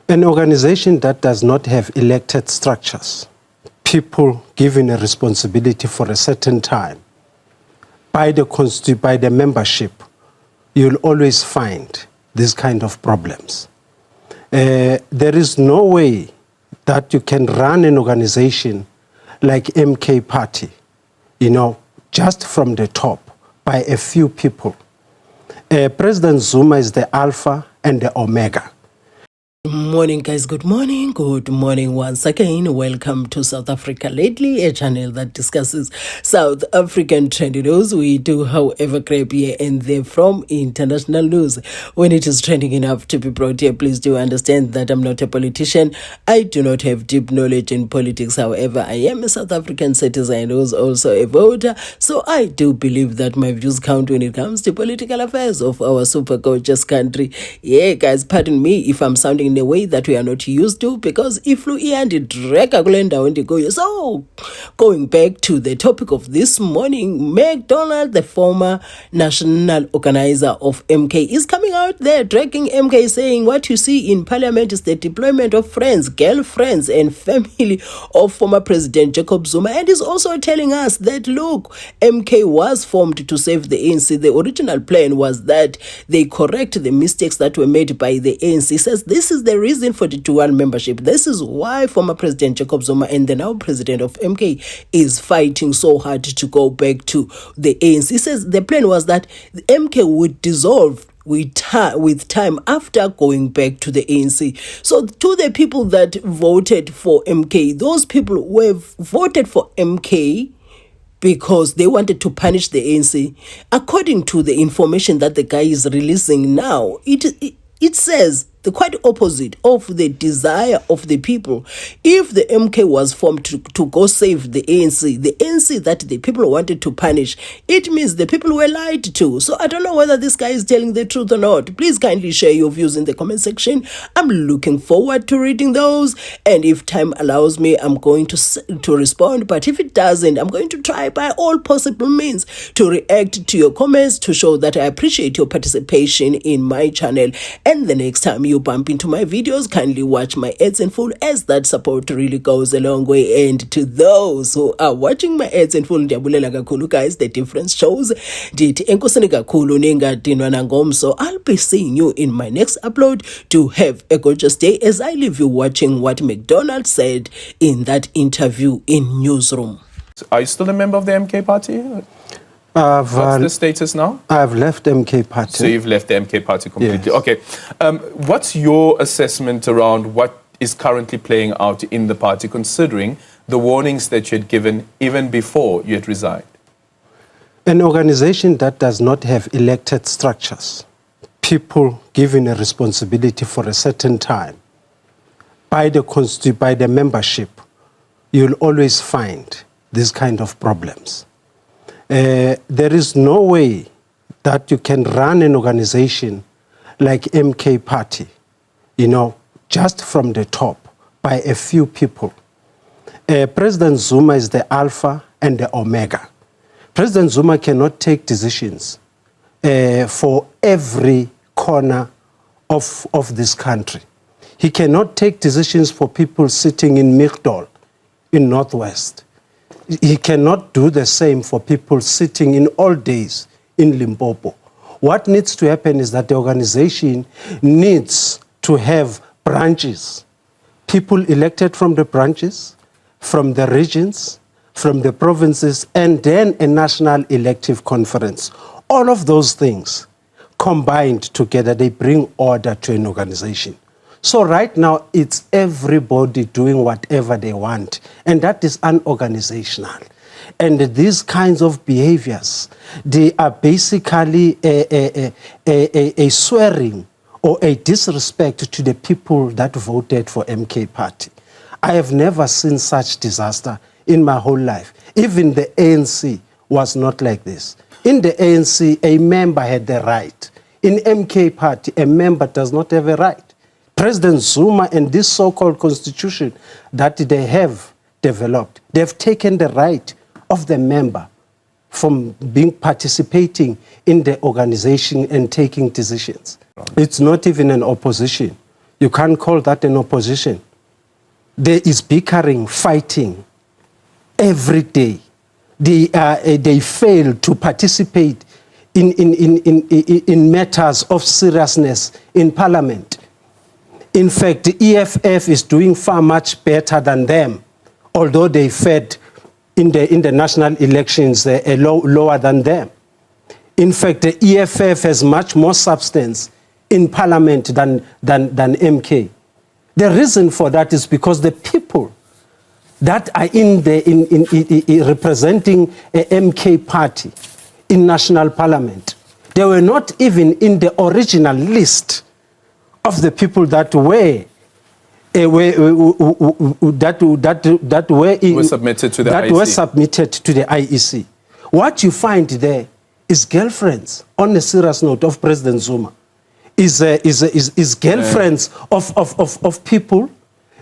An organization that does not have elected structures, people given a responsibility for a certain time, by the membership, you'll always find these kind of problems. There is no way that you can run an organization like MK Party, just from the top by a few people. President Zuma is the alpha and the omega. Good morning, guys. Good morning. Good morning once again. Welcome to South Africa Lately, a channel that discusses South African trending news. We do, however, grab here and there from international news. When it is trending enough to be brought here, please do understand that I'm not a politician. I do not have deep knowledge in politics. However, I am a South African citizen who's also a voter. So I do believe that my views count when it comes to political affairs of our super gorgeous country. Yeah, guys, pardon me if I'm sounding in a way that we are not used to, because if you and go. So going back to the topic of this morning, Mcdonald, the former national organizer of MK, is coming out there dragging MK, saying what you see in parliament is the deployment of friends, girlfriends and family of former President Jacob Zuma, and is also telling us that look, MK was formed to save the ANC. The original plan was that they correct the mistakes that were made by the ANC. Says this is the reason for the dual membership. This is why former President Jacob Zuma and the now president of MK is fighting so hard to go back to the ANC. Says the plan was that the MK would dissolve with time after going back to the ANC. So to the people that voted for MK, those people who have voted for MK because they wanted to punish the ANC, according to the information that the guy is releasing now, it says the quite opposite of the desire of the people. If the MK was formed to go save the ANC that the people wanted to punish, it means the people were lied to. So I don't know whether this guy is telling the truth or not. Please kindly share your views in the comment section. I'm looking forward to reading those, and if time allows me, I'm going to respond. But if it doesn't, I'm going to try by all possible means to react to your comments to show that I appreciate your participation in my channel. And the next time you bump into my videos, kindly watch my ads in full, as that support really goes a long way. And to those who are watching my ads in full, ndiyabulela kakhulu guys, the difference shows. Ndithi enkosini kakhulu ningadinwa nangomso. I'll be seeing you in my next upload. To have a gorgeous day as I leave you watching what Mcdonald said in that interview in Newsroom. Are you still a member of the MK Party? What's the status now? I've left MK Party. So you've left the MK Party completely. Yes. Okay. What's your assessment around what is currently playing out in the party, considering the warnings that you had given even before you had resigned? An organization that does not have elected structures, people given a responsibility for a certain time, by the membership, you'll always find these kind of problems. There is no way that you can run an organization like MK Party, just from the top by a few people. President Zuma is the alpha and the omega. President Zuma cannot take decisions for every corner of this country. He cannot take decisions for people sitting in Mcdonald in Northwest. He cannot do the same for people sitting in all days in Limpopo. What needs to happen is that the organization needs to have branches, people elected from the branches, from the regions, from the provinces, and then a national elective conference. All of those things combined together, they bring order to an organization. So right now, it's everybody doing whatever they want, and that is unorganizational. And these kinds of behaviors, they are basically a swearing or a disrespect to the people that voted for MK Party. I have never seen such disaster in my whole life. Even the ANC was not like this. In the ANC, a member had the right. In MK Party, a member does not have a right. President Zuma and this so-called constitution that they have developed, they've taken the right of the member from participating in the organization and taking decisions. It's not even an opposition. You can't call that an opposition. There is bickering, fighting every day. They fail to participate in matters of seriousness in Parliament. In fact, the EFF is doing far much better than them, although they fared in the national elections lower than them. In fact, the EFF has much more substance in Parliament than MK. The reason for that is because the people that are representing a MK party in national parliament, they were not even in the original list of the people that were submitted to the that IEC. were submitted to the IEC. What you find there is girlfriends, on a serious note, of President Zuma, is girlfriends of people,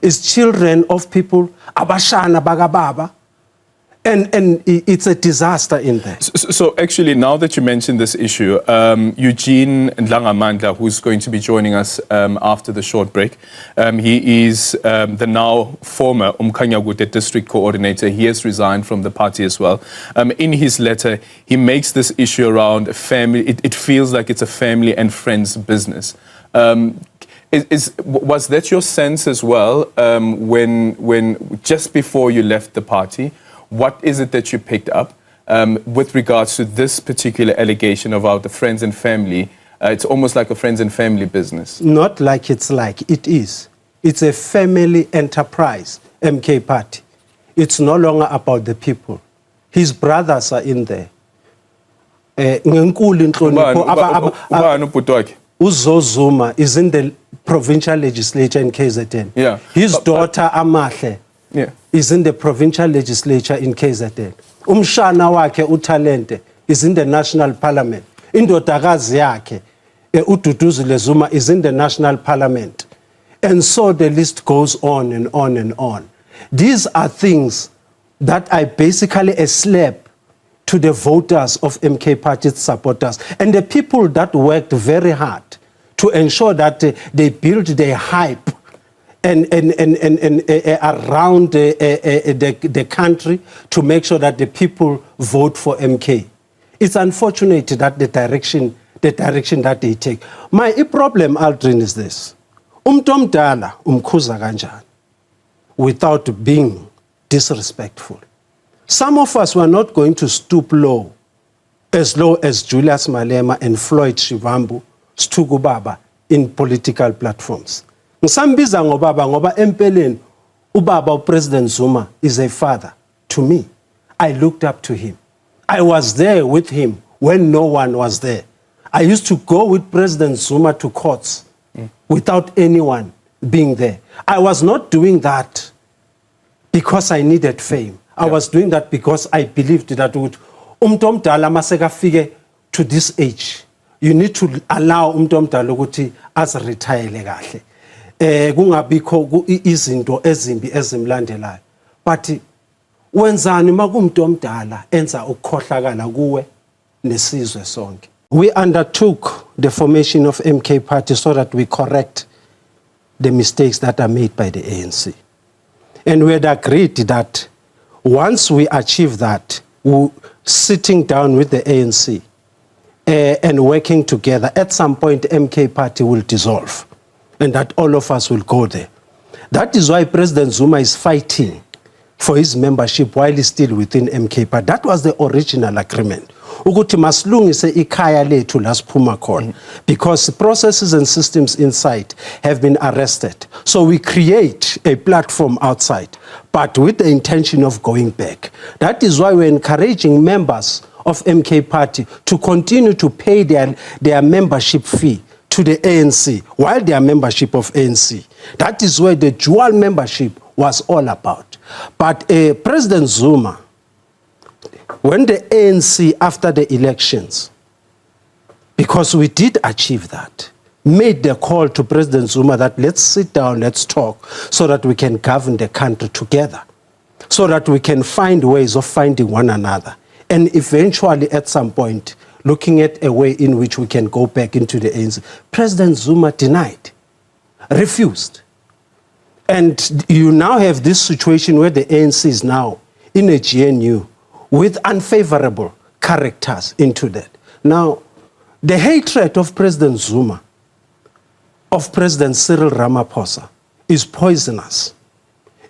is children of people, abashana bagababa, and it's a disaster in there. So actually, now that you mentioned this issue, Eugene Ndlangamandla, who's going to be joining us after the short break, he is the now former Umkhanyakude district coordinator. He has resigned from the party as well. In his letter, he makes this issue around family. It feels like it's a family and friends business. Was that your sense as well when just before you left the party? What is it that you picked up with regards to this particular allegation about the friends and family? It's almost like a friends and family business. Not like it's like, it is. It's a family enterprise, MK party. It's no longer about the people. His brothers are in there. Uzo Zuma is in the provincial legislature in KZN. Yeah. His daughter Amahle is in the provincial legislature in KZN. Umshana wakhe uTalente is in the national parliament. Indodakazi yakhe uDuduzile Zuma is in the national parliament. And so the list goes on and on and on. These are things that are basically a slap to the voters of MK party supporters and the people that worked very hard to ensure that they build their hype and around the country to make sure that the people vote for MK. It's unfortunate that the direction that they take. My problem, Aldrin, is this. Umtomdala umkhuza kanjani without being disrespectful. Some of us were not going to stoop low as Julius Malema and Floyd Shivambu Stugu Baba in political platforms. Ngisambiza ngobaba ngoba empeleni ubaba President Zuma is a father to me. I looked up to him. I was there with him when no one was there. I used to go with President Zuma to courts without anyone being there. I was not doing that because I needed fame. I was doing that because I believed that umtomdala maseka fike to this age, you need to allow umtomdala ukuthi retire kahle. Kungabikho izinto ezimbi ezimlandelayo. But wenzani makumntomdala enza ukukhohlakala kuwe nesizwe sonke. We undertook the formation of MK party so that we correct the mistakes that are made by the ANC. And we had agreed that once we achieve that, sitting down with the ANC and working together, at some point MK party will dissolve and that all of us will go there. That is why President Zuma is fighting for his membership while he's still within MK party. That was the original agreement. Ukuthi masilungise ikhaya lethu la siphuma khona, because processes and systems inside have been arrested. So we create a platform outside, but with the intention of going back. That is why we're encouraging members of MK party to continue to pay their membership fee to the ANC while their membership of ANC. That is where the dual membership was all about. But President Zuma, when the ANC, after the elections, because we did achieve that, made the call to President Zuma that let's sit down, let's talk, so that we can govern the country together, so that we can find ways of finding one another, and eventually at some point, looking at a way in which we can go back into the ANC. President Zuma denied. refused. And you now have this situation where the ANC is now in a GNU with unfavorable characters into that. Now, the hatred of President Zuma, of President Cyril Ramaphosa, is poisonous.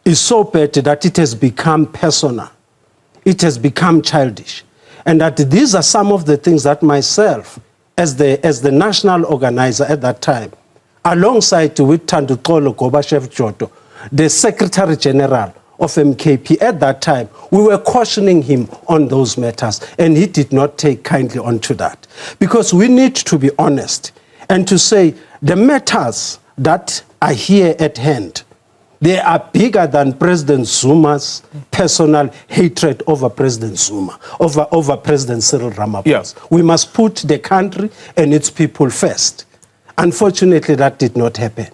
It's so bad that it has become personal. It has become childish. And that these are some of the things that myself, as the national organizer at that time, alongside with Tandukolo Gobashev Joto, the Secretary General of MKP at that time, we were cautioning him on those matters, and he did not take kindly onto that. Because we need to be honest and to say the matters that are here at hand, they are bigger than President Zuma's personal hatred over President Zuma, over President Cyril Ramaphosa. Yeah. We must put the country and its people first. Unfortunately, that did not happen.